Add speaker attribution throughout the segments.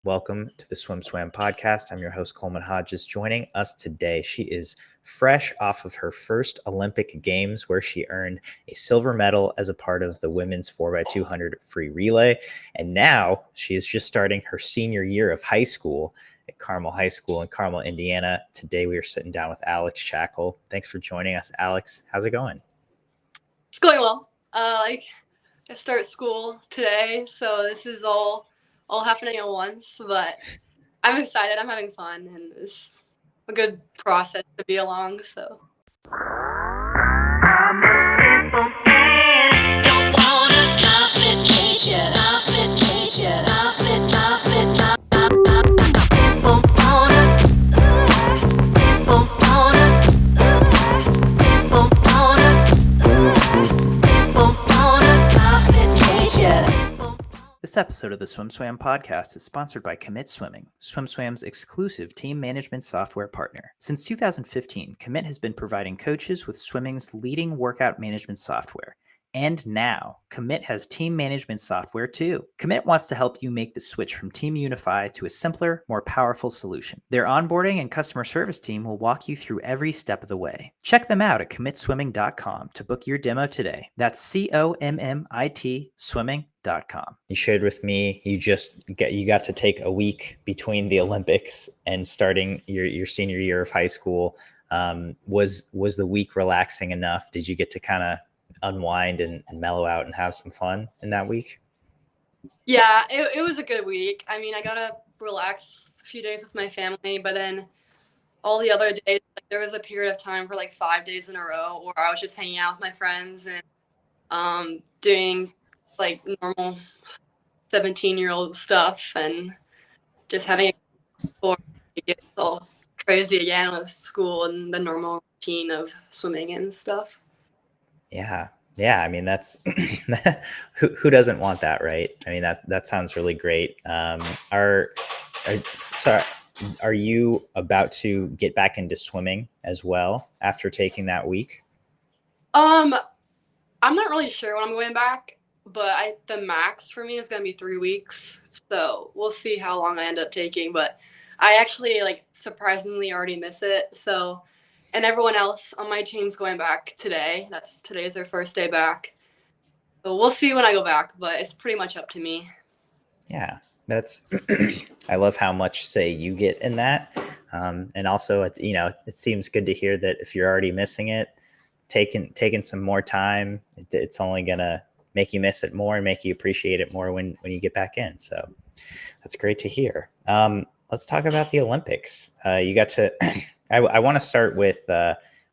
Speaker 1: Welcome to the Swam podcast. I'm your host, Coleman Hodges. Joining us today, she is fresh off of her first Olympic Games, where she earned a silver medal as a part of the women's 4x200 free relay. And now she is just starting her senior year of high school at Carmel High School in Carmel, Indiana. Today, we are sitting down with Alex Shackell. Thanks for joining us, Alex. How's it going?
Speaker 2: It's going well. I start school today, so this is all happening at once. But I'm excited. I'm having fun, and it's a good process to be along. So.
Speaker 1: This episode of the Swam podcast is sponsored by Commit Swimming, SwimSwam's exclusive team management software partner. Since 2015, Commit has been providing coaches with swimming's leading workout management software. And now, Commit has team management software too. Commit wants to help you make the switch from Team Unify to a simpler, more powerful solution. Their onboarding and customer service team will walk you through every step of the way. Check them out at commitswimming.com to book your demo today. That's COMMIT swimming.com. You shared with me you got to take a week between the Olympics and starting your senior year of high school. Was the week relaxing enough? Did you get to kind of unwind and mellow out and have some fun in that week?
Speaker 2: Yeah, it was a good week. I mean, I got to relax a few days with my family, but then all the other days, there was a period of time for 5 days in a row where I was just hanging out with my friends and doing normal 17-year-old stuff and just having before it gets all crazy again with school and the normal routine of swimming and stuff.
Speaker 1: Yeah. I mean, that's who doesn't want that, right? I mean, that sounds really great. Are you about to get back into swimming as well after taking that week?
Speaker 2: I'm not really sure when I'm going back, but the max for me is going to be 3 weeks. So we'll see how long I end up taking. But I actually surprisingly already miss it. So, and everyone else on my team's going back today. Today's their first day back. So we'll see when I go back, but it's pretty much up to me.
Speaker 1: Yeah, that's, I love how much say you get in that. And also, it seems good to hear that if you're already missing it, taking some more time, it's only gonna make you miss it more and make you appreciate it more when you get back in. So that's great to hear. Let's talk about the Olympics. You got to. I want to start with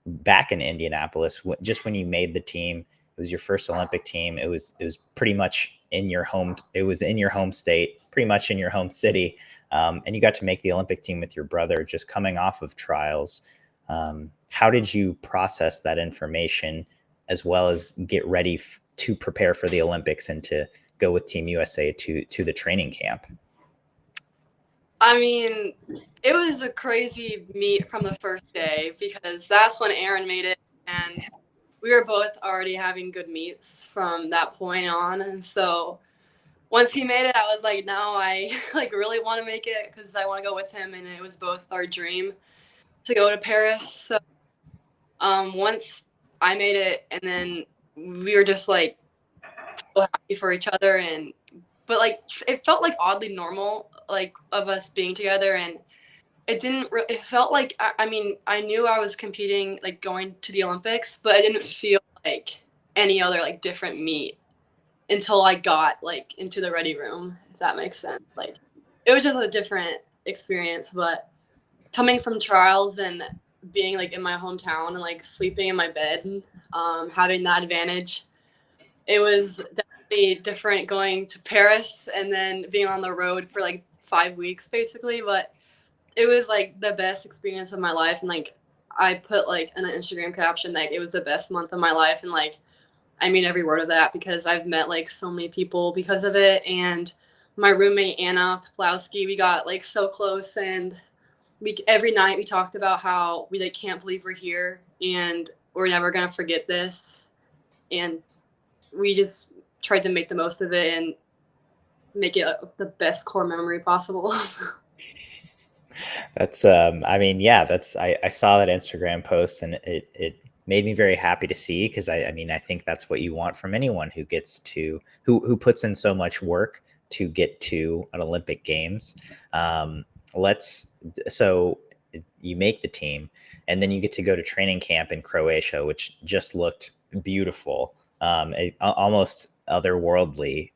Speaker 1: back in Indianapolis. Just when you made the team, it was your first Olympic team. It was pretty much in your home. It was in your home state, pretty much in your home city, and you got to make the Olympic team with your brother, just coming off of trials. How did you process that information, as well as get ready to prepare for the Olympics and to go with Team USA to the training camp?
Speaker 2: I mean, it was a crazy meet from the first day because that's when Aaron made it, and we were both already having good meets from that point on. And so once he made it, I was like, no, I really want to make it because I want to go with him, and it was both our dream to go to Paris. So once I made it, and then we were just so happy for each other, but it felt oddly normal, of us being together, and it felt I mean, I knew I was competing, going to the Olympics, but it didn't feel like any other different meet until I got into the ready room, if that makes sense. It was just a different experience, but coming from trials and being in my hometown and sleeping in my bed, having that advantage, it was definitely different going to Paris and then being on the road for 5 weeks basically. But it was the best experience of my life, and I put in an Instagram caption it was the best month of my life, and I mean every word of that because I've met so many people because of it. And my roommate Anna Poplowski, we got so close, and every night we talked about how we can't believe we're here and we're never gonna forget this, and we just tried to make the most of it. And make it the best core memory possible.
Speaker 1: That's I mean, yeah, I saw that Instagram post and it made me very happy to see, because I mean, I think that's what you want from anyone who gets to who puts in so much work to get to an Olympic Games. Let's so you make the team, and then you get to go to training camp in Croatia, which just looked beautiful, almost otherworldly.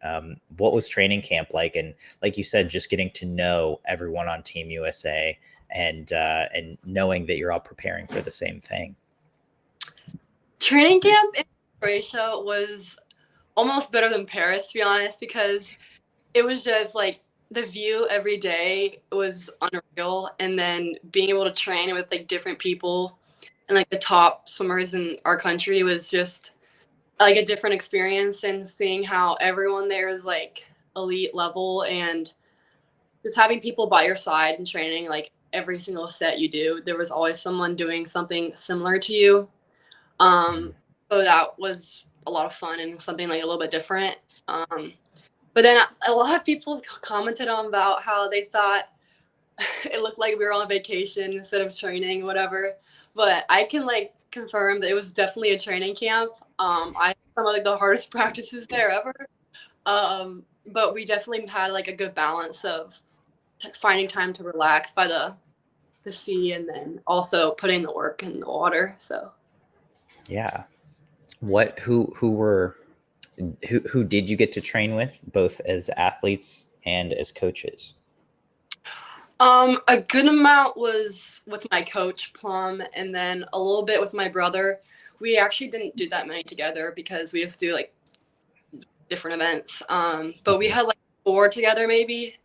Speaker 1: What was training camp like? And like you said, just getting to know everyone on Team USA, and knowing that you're all preparing for the same thing.
Speaker 2: Training camp in Croatia was almost better than Paris, to be honest, because it was just like the view every day was unreal, and then being able to train with like different people and like the top swimmers in our country was just like a different experience, and seeing how everyone there is like elite level, and just having people by your side and training like every single set you do, there was always someone doing something similar to you.
Speaker 1: Mhm.
Speaker 2: So that was a lot of fun and something like a little bit different. But then a lot of people commented on about how they thought it looked like we were on vacation instead of training, whatever. But I can like confirm that it was definitely a training camp. I had some of like the hardest practices there ever. But we definitely had like a good balance of finding time to relax by the sea, and then also putting the work in the water. So
Speaker 1: Yeah. What who did you get to train with, both as athletes and as coaches?
Speaker 2: a good amount was with my coach Plum, and then a little bit with my brother. We actually didn't do that many together because we just do like different events. But we
Speaker 1: Mhm.
Speaker 2: had like 4 together maybe,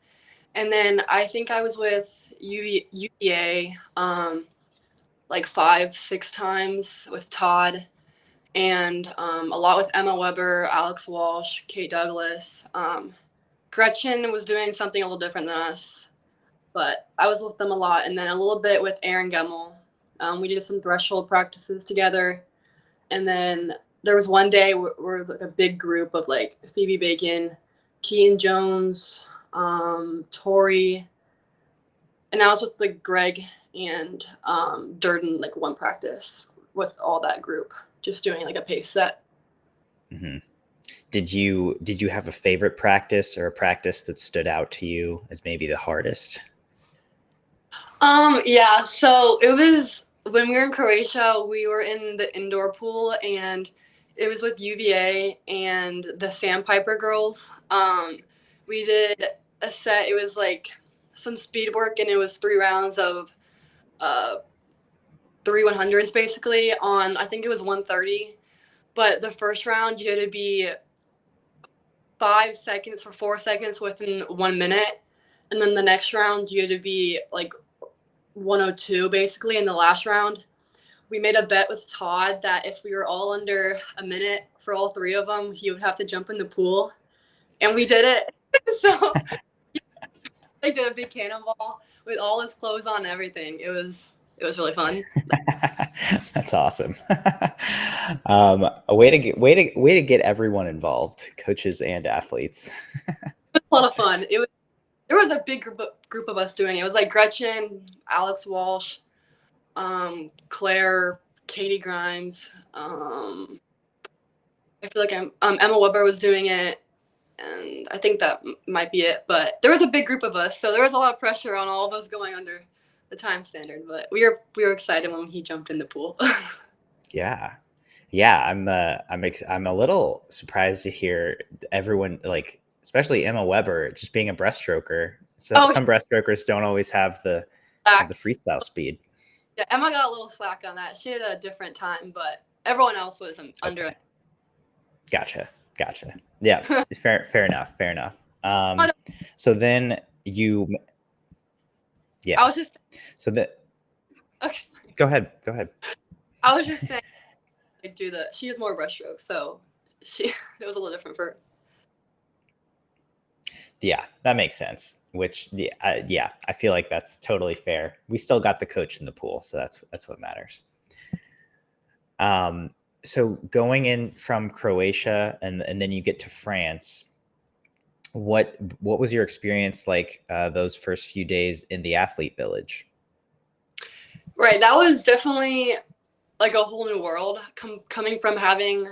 Speaker 2: and then I think I was with UVA like 5, 6 times with Todd, and a lot with Emma Weber, Alex Walsh, Kate Douglas. Gretchen was doing something a little different than us, but I was with them a lot, and then a little bit with Aaron Gemmel. We did some threshold practices together, and then there was one day where it was like a big group of like Phoebe Bacon, Kean Jones, Tori, and I was with like Greg and Durden like one practice with all that group, just doing like a pace set.
Speaker 1: Hmm. Did you have a favorite practice, or a practice that stood out to you as maybe the hardest?
Speaker 2: Yeah, so it was when we were in Croatia, we were in the indoor pool, and it was with UVA and the Sandpiper girls. We did a set, it was like some speed work, and it was 3 rounds of uh, 3 100s basically on, I think it was 130. But the first round, you had to be 5 seconds or 4 seconds within 1 minute. And then the next round, you had to be like 102 basically in the last round. We made a bet with Todd that if we were all under a minute for all 3 of them, he would have to jump in the pool. And we did it. So they did a big cannonball with all his clothes on and everything. It was really fun.
Speaker 1: That's awesome. A way to get everyone involved, coaches and athletes.
Speaker 2: It was a lot of fun. There was a big group of us doing it. It was like Gretchen, Alex Walsh, Claire, Katie Grimes. I feel like Emma Weber was doing it, and I think that might be it. But there was a big group of us, so there was a lot of pressure on all of us going under the time standard. But we were excited when he jumped in the pool.
Speaker 1: Yeah. Yeah, I'm a little surprised to hear everyone, like, especially Emma Weber, just being a breaststroker. So
Speaker 2: Oh,
Speaker 1: some breaststrokers don't always have the
Speaker 2: slack.
Speaker 1: freestyle speed.
Speaker 2: Yeah, Emma got a little slack on that. She had a different time, but everyone else was under.
Speaker 1: Okay. Gotcha. Yeah, fair enough. Fair enough. So then
Speaker 2: I
Speaker 1: yeah.
Speaker 2: was just
Speaker 1: So that
Speaker 2: okay. Sorry.
Speaker 1: Go ahead. Go ahead.
Speaker 2: I was just saying, I do the. She does more breaststroke, so she it was a little different for her.
Speaker 1: Yeah, that makes sense. Which, yeah, I feel like that's totally fair. We still got the coach in the pool, so that's what matters. Um, so going in from Croatia, and then you get to France. What was your experience like those first few days in the athlete village?
Speaker 2: Right, that was definitely like a whole new world coming from having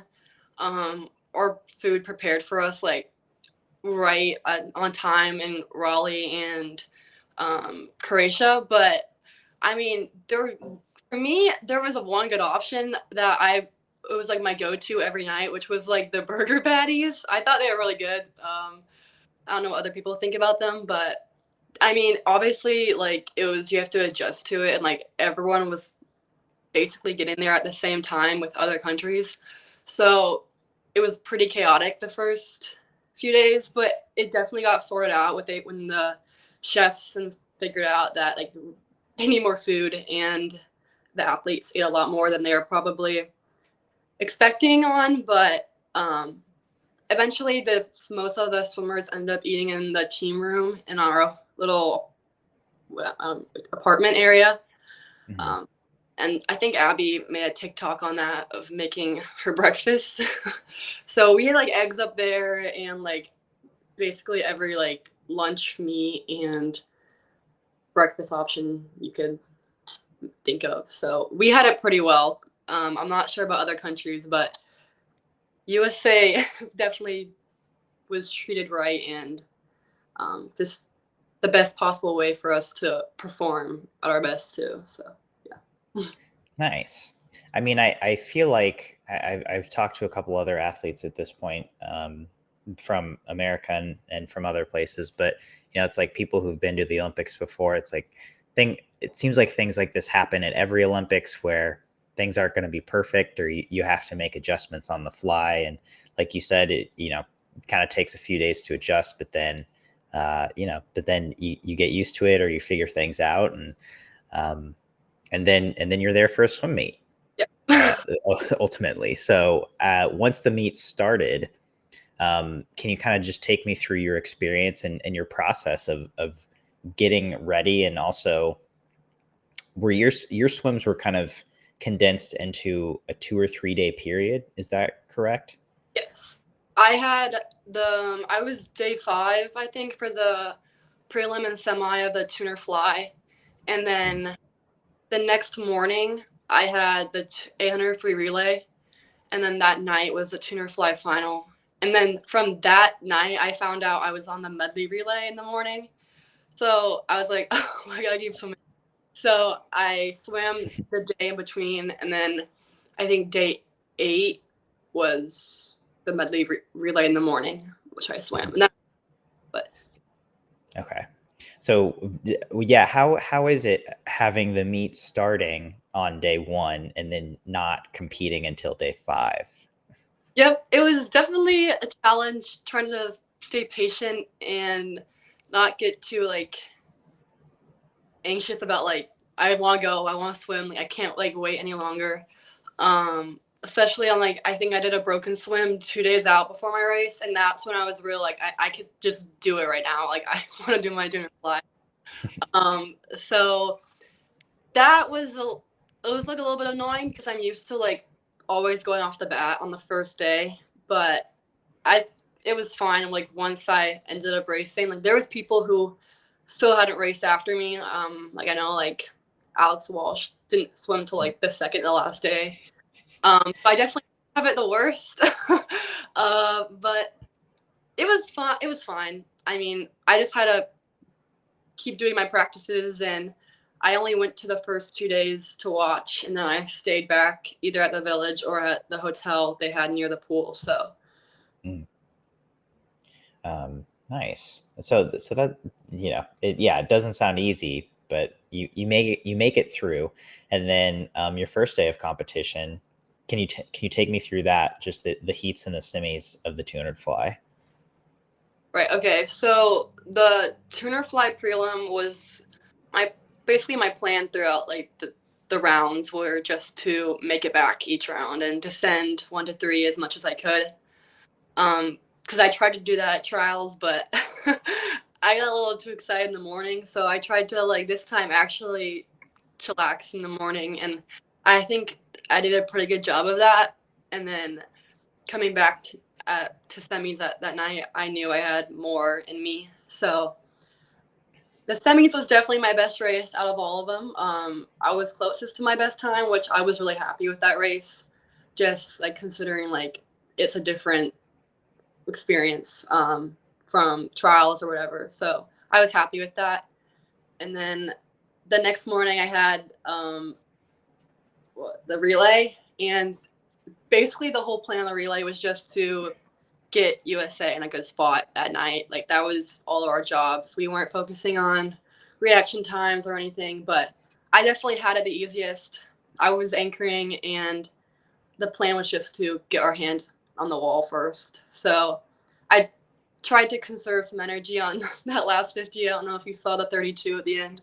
Speaker 2: our food prepared for us like right on time in Raleigh and Croatia. But I mean, for me there was a one good option that it was like my go-to every night, which was like the burger patties. I thought they were really good. I don't know what other people think about them, but I mean, obviously, like it was you have to adjust to it, and like everyone was basically getting there at the same time with other countries. So it was pretty chaotic the first few days, but it definitely got sorted out with it when the chefs and figured out that like they need more food and the athletes ate a lot more than they were probably expecting on. But eventually, the most of the swimmers ended up eating in the team room in our little apartment area.
Speaker 1: Mhm.
Speaker 2: Um, and I think Abby made a TikTok on that of making her breakfast. So we had like eggs up there and like basically every like lunch meat and breakfast option you could think of. So we had it pretty well. I'm not sure about other countries, but USA definitely was treated right and just the best possible way for us to perform at our best too. So yeah.
Speaker 1: Nice. I mean, I feel like I've talked to a couple other athletes at this point, from America and from other places, but it's like people who've been to the Olympics before. It's like it seems like things like this happen at every Olympics where things aren't going to be perfect, or you have to make adjustments on the fly. And like you said, it kind of takes a few days to adjust, but then you get used to it, or you figure things out, um, and then you're there for a swim meet,
Speaker 2: Yeah.
Speaker 1: ultimately. So once the meet started, can you kind of just take me through your experience and your process of getting ready, and also were your swims were kind of condensed into a 2 or 3 day period? Is that correct?
Speaker 2: Yes. I was day 5, I think, for the prelim and semi of the tuner fly. And then the next morning, I had the 800 free relay. And then that night was the tuner fly final. And then from that night, I found out I was on the medley relay in the morning. So I was like, oh, I gotta keep swimming. So I swam the day in between. And then I think day 8 was the medley relay in the morning, which I swam. And that, but
Speaker 1: Okay. So yeah, how is it having the meet starting on day 1 and then not competing until day 5?
Speaker 2: yep, it was definitely a challenge trying to stay patient and not get too like anxious about like I want to go, I want to swim, like I can't like wait any longer. Especially on like I think I did a broken swim 2 days out before my race, and that's when I was real like I could just do it right now. Like I want to do my junior fly. So that was it was like a little bit annoying because I'm used to like always going off the bat on the first day, but I it was fine. Like once I ended up racing, like there was people who still hadn't raced after me. Like I know like Alex Walsh didn't swim till like the second to last day. So I definitely have it the worst. But it was fun. It was fine. I mean, I just had to keep doing my practices, and I only went to the first 2 days to watch, and then I stayed back either at the village or at the hotel they had near the pool. So
Speaker 1: Mm. Nice. So that it doesn't sound easy, but you make it through, and then your first day of competition. Can you take me through that? Just the heats and the semis of the 200 fly.
Speaker 2: right, okay. So the tuner fly prelim was my basically my plan throughout like the rounds were just to make it back each round and descend 1 to 3 as much as I could. Because I tried to do that at trials, but I got a little too excited in the morning. So I tried to like this time actually chillax in the morning, and I think I did a pretty good job of that. And then coming back to semis that night, I knew I had more in me. So the semis was definitely my best race out of all of them. I was closest to my best time, which I was really happy with that race. Just like considering like it's a different experience from trials or whatever. So I was happy with that. And then the next morning I had the relay, and basically the whole plan on the relay was just to get USA in a good spot at night. Like that was all of our jobs. We weren't focusing on reaction times or anything, but I definitely had it the easiest. I was anchoring, and the plan was just to get our hand on the wall first. So I tried to conserve some energy on that last 50. I don't know if you saw the 32 at the end.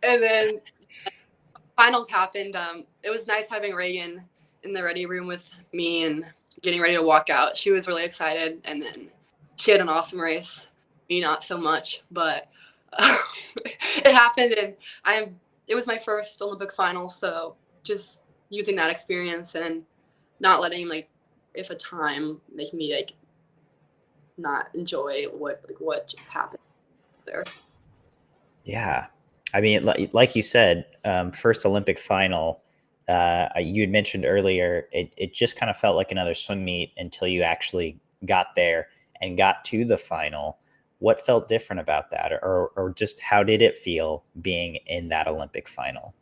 Speaker 2: And then finals happened. It was nice having Reagan in the ready room with me and getting ready to walk out. She was really excited, and then she had an awesome race. Me, not so much, but it happened, and it was my first Olympic final, so just using that experience and not letting like if a time make me like not enjoy what happened there.
Speaker 1: Yeah. I mean, like you said, first Olympic final, you had mentioned earlier, it just kind of felt like another swim meet until you actually got there and got to the final. What felt different about that, or just how did it feel being in that Olympic final?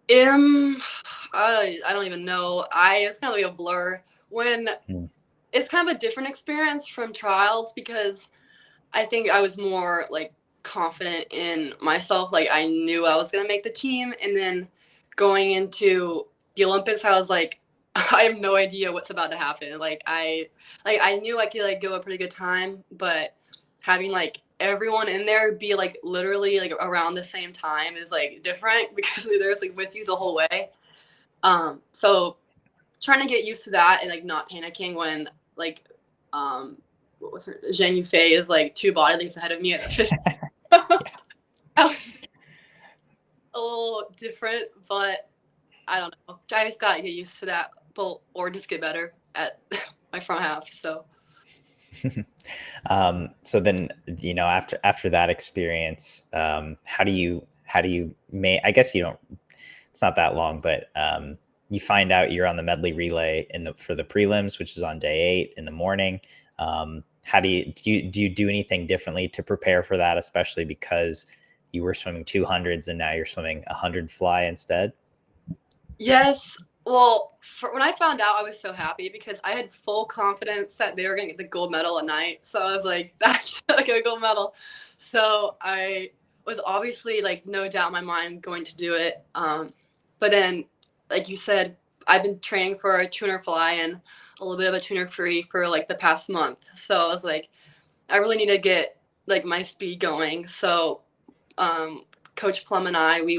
Speaker 2: I don't even know. It's kind of like a blur. When it's kind of a different experience from trials, because I think I was more like confident in myself. Like I knew I was gonna make the team, and then going into the Olympics, I was like, I have no idea what's about to happen. I knew I could like go a pretty good time, but having like everyone in there be like literally like around the same time is like different because they're just like with you the whole way. So trying to get used to that and like not panicking when like what was her Zheng Yufei is like 2 body lengths ahead of me at the 50. A little different, but I don't know. I just gotta get used to that, but or just get better at my front half. So
Speaker 1: so then, after that experience, how do you I guess you don't, it's not that long, but you find out you're on the medley relay for the prelims, which is on day 8 in the morning. How do you do anything differently to prepare for that, especially because you were swimming 200s and now you're swimming 100 fly instead?
Speaker 2: yes. Well, when I found out, I was so happy because I had full confidence that they were going to get the gold medal at night. So I was like, that's going to get a gold medal. So I was obviously like no doubt in my mind going to do it. But then, like you said, I've been training for a tuner fly and a little bit of a tuner free for like the past month. So I was like, I really need to get like my speed going. So Coach Plum and I, we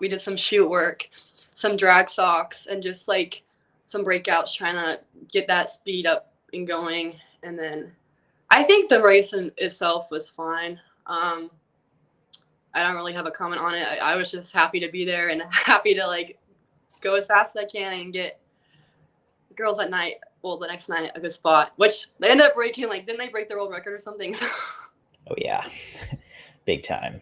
Speaker 2: did some shoot work, some drag socks, and just like some breakouts, trying to get that speed up and going. And then I think the race in itself was fine. I don't really have a comment on it. I was just happy to be there and happy to like go as fast as I can and get the girls at night. Well, the next night a good spot, which they ended up breaking. Like, didn't they break their world record or something?
Speaker 1: Oh yeah, big time.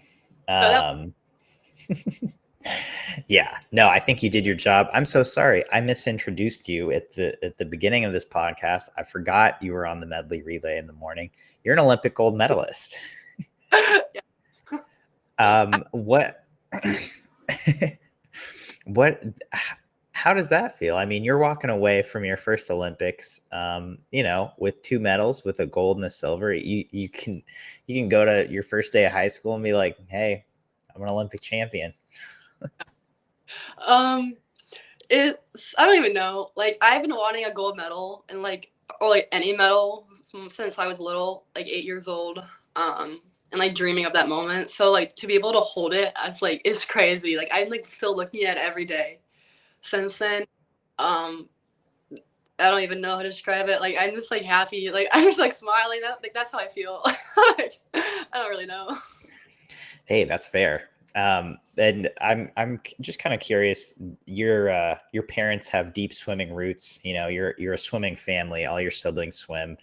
Speaker 1: Yeah, no, I think you did your job. I'm so sorry. I misintroduced you at the beginning of this podcast. I forgot you were on the medley relay in the morning. You're an Olympic gold medalist. What, what, how does that feel? I mean, you're walking away from your first Olympics, with 2 medals, with a gold and a silver. You can go to your first day of high school and be like, hey, I'm an Olympic champion.
Speaker 2: I don't even know. Like, I've been wanting a gold medal and or any medal since I was little, like 8 years old. And like dreaming of that moment. So like to be able to hold it, it's crazy. Like I'm like still looking at it every day since then. Um, I don't even know how to describe it. Like I'm just like happy. Like I'm just like smiling. Like that's how I feel. Like I don't really know.
Speaker 1: Hey, that's fair. And I'm just kind of curious. Your parents have deep swimming roots. You know, you're a swimming family. All your siblings swim.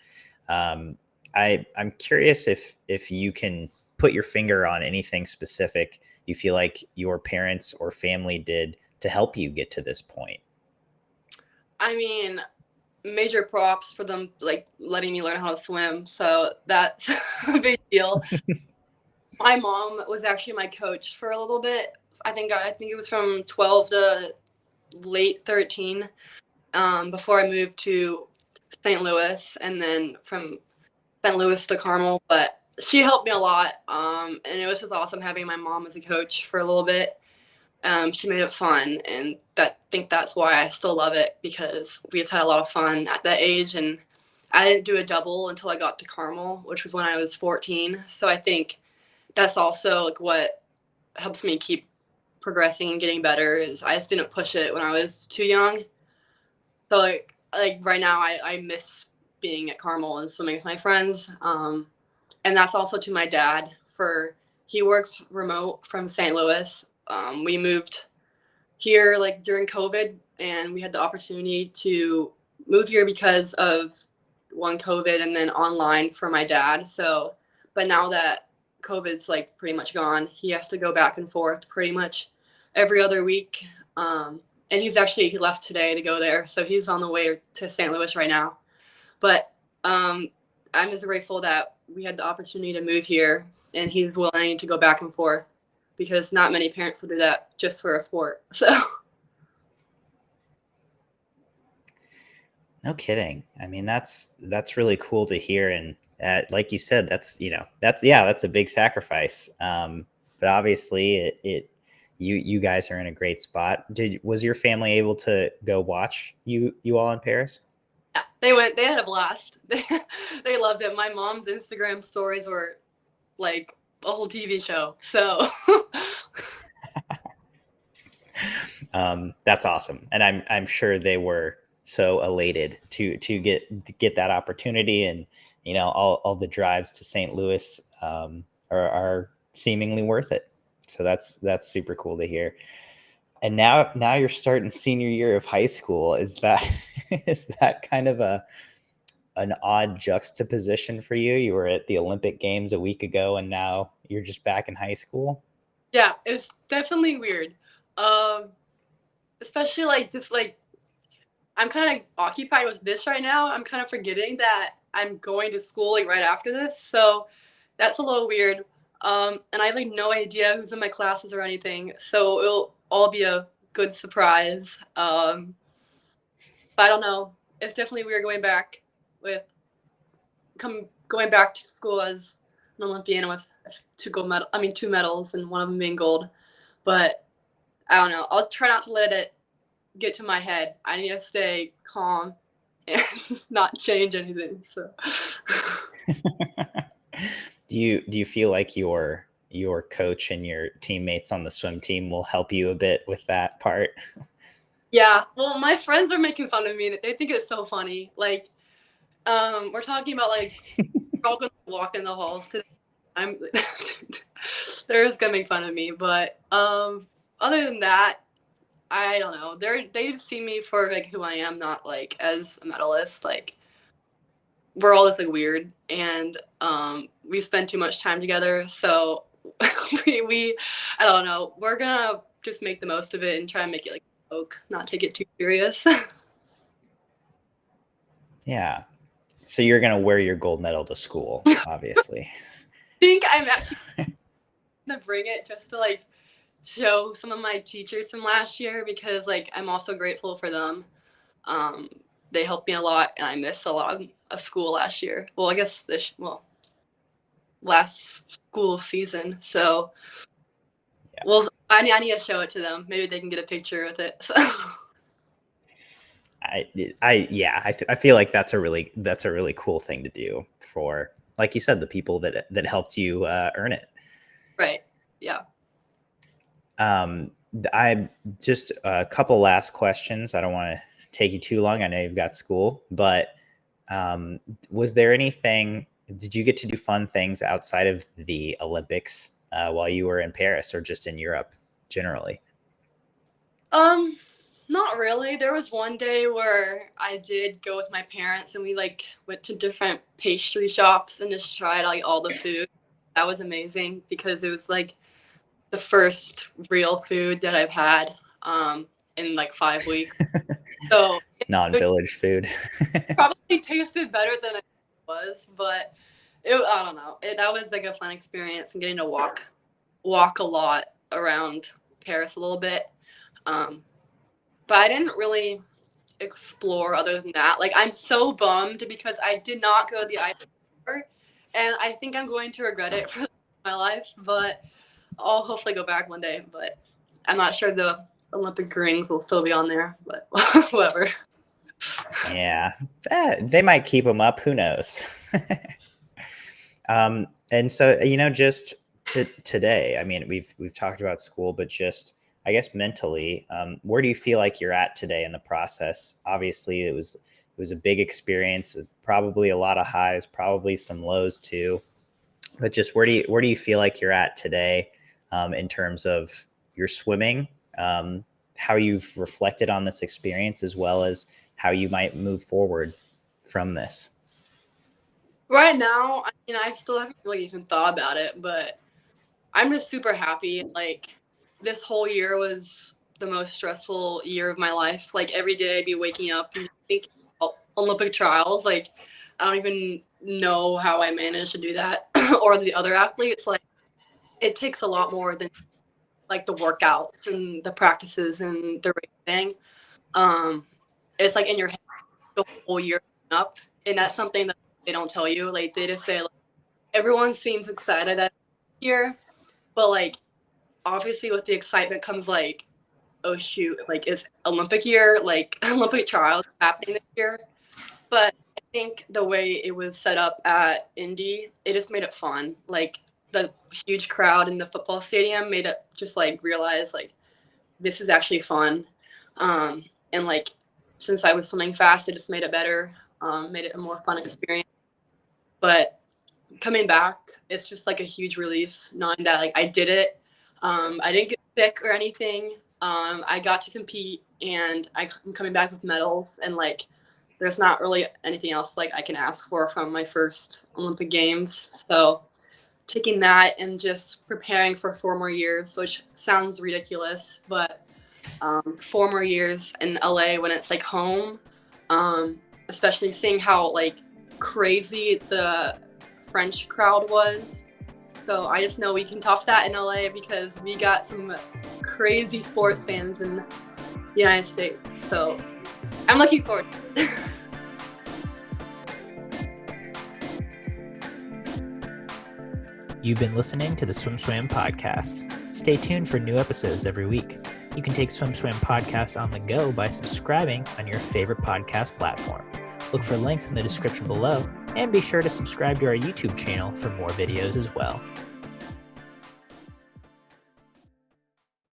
Speaker 1: Um, I'm curious if you can put your finger on anything specific you feel like your parents or family did to help you get to this point.
Speaker 2: I mean, major props for them like letting me learn how to swim. So that's a big deal. My mom was actually my coach for a little bit. I think it was from 12 to late 13, before I moved to St. Louis, and then from St. Louis to Carmel. But she helped me a lot, and it was just awesome having my mom as a coach for a little bit. She made it fun, and think that's why I still love it, because we just had a lot of fun at that age. And I didn't do a double until I got to Carmel, which was when I was 14. So I think that's also like what helps me keep progressing and getting better, is I just didn't push it when I was too young. So like right now I miss being at Carmel and swimming with my friends. And that's also to my dad, for he works remote from St. Louis. We moved here like during COVID, and we had the opportunity to move here because of one COVID and then online for my dad. So, but now that COVID's like pretty much gone, he has to go back and forth pretty much every other week. And he left today to go there, so he's on the way to St. Louis right now. But I'm just grateful that we had the opportunity to move here, and he's willing to go back and forth, because not many parents will do that just for a sport. So
Speaker 1: No kidding. I mean, that's really cool to hear. And like you said, that's a big sacrifice. But obviously, you guys are in a great spot. Was your family able to go watch you all in Paris?
Speaker 2: yeah, they went. They had a blast. They loved it. My mom's Instagram stories were like a whole TV show. So
Speaker 1: That's awesome, and I'm sure they were so elated to get that opportunity. And all the drives to St. Louis are seemingly worth it. So that's super cool to hear. And now you're starting senior year of high school. Is that is that kind of an odd juxtaposition for you? You were at the Olympic Games a week ago, and now you're just back in high school.
Speaker 2: yeah, it's definitely weird. Um, Especially like just like I'm kind of occupied with this right now. I'm kind of forgetting that I'm going to school like right after this. So that's a little weird. And I have like no idea who's in my classes or anything. So it'll all be a good surprise. But I don't know. It's definitely weird with going back to school as an Olympian with two medals, and one of them being gold. But I don't know. I'll try not to let it get to my head. I need to stay calm and not change anything. So
Speaker 1: Do you feel like your coach and your teammates on the swim team will help you a bit with that part?
Speaker 2: yeah, well, my friends are making fun of me. They think it's so funny. Like, we're talking about like we're all gonna walk in the halls today. I'm they're just gonna make fun of me. But other than that, I don't know. They see me for like who I am, not like as a medalist. Like, we're all just like weird, and we spend too much time together. So we I don't know. We're gonna just make the most of it and try and make it like a joke, not take it too serious.
Speaker 1: Yeah. So you're gonna wear your gold medal to school, obviously.
Speaker 2: Think I'm actually gonna bring it just to like show some of my teachers from last year, because like I'm also grateful for them. Um, they helped me a lot, and I missed a lot of school last year. Well, I guess last school season. So
Speaker 1: Yeah.
Speaker 2: well, I need to show it to them. Maybe they can get a picture with it. So.
Speaker 1: I feel like that's a really cool thing to do for, like you said, the people that helped you earn it.
Speaker 2: Right. Yeah.
Speaker 1: I just a couple last questions. I don't want to take you too long. I know you've got school, but was there anything? Did you get to do fun things outside of the Olympics while you were in Paris or just in Europe generally?
Speaker 2: Not really. There was one day where I did go with my parents and we like went to different pastry shops and just tried like all the food. That was amazing because it was like the first real food that I've had in like 5 weeks. So it
Speaker 1: Non-village food.
Speaker 2: probably tasted better than it was, but I don't know. That was like a fun experience and getting to walk a lot around Paris a little bit. But I didn't really explore other than that. Like, I'm so bummed because I did not go to the Eiffel Tower, and I think I'm going to regret it for the rest of my life, but I'll hopefully go back one day. But I'm not sure the Olympic rings will still be on there, but whatever.
Speaker 1: Yeah, they might keep them up. Who knows? And so, just today, I mean, we've talked about school, but just, I guess, mentally, where do you feel like you're at today in the process? Obviously, it was a big experience, probably a lot of highs, probably some lows too. But just where do you feel like you're at today in terms of your swimming, how you've reflected on this experience, as well as how you might move forward from this?
Speaker 2: Right now, I mean, I still haven't really even thought about it, but I'm just super happy. Like, this whole year was the most stressful year of my life. Like, every day I'd be waking up and thinking about Olympic trials. Like, I don't even know how I managed to do that or the other athletes. Like, it takes a lot more than like the workouts and the practices and the racing. It's like in your head the whole year up, and that's something that they don't tell you. Like, they just say like, everyone seems excited that year, but like obviously with the excitement comes like, oh shoot, like it's Olympic year, like Olympic trials happening this year. But I think the way it was set up at Indy, it just made it fun. Like, the huge crowd in the football stadium made it just like realize like this is actually fun. And like, since I was swimming fast, it just made it better, made it a more fun experience. But coming back, it's just like a huge relief knowing that like I did it. I didn't get sick or anything. I got to compete, and I'm coming back with medals, and like there's not really anything else like I can ask for from my first Olympic Games. So taking that and just preparing for 4 more years, which sounds ridiculous, but 4 more years in LA when it's like home, especially seeing how like crazy the French crowd was. So I just know we can top that in LA because we got some crazy sports fans in the United States. So I'm looking forward to it.
Speaker 3: You've been listening to the Swim Swam podcast. Stay tuned for new episodes every week. You can take Swim Swam podcast on the go by subscribing on your favorite podcast platform. Look for links in the description below, and be sure to subscribe to our YouTube channel for more videos as well.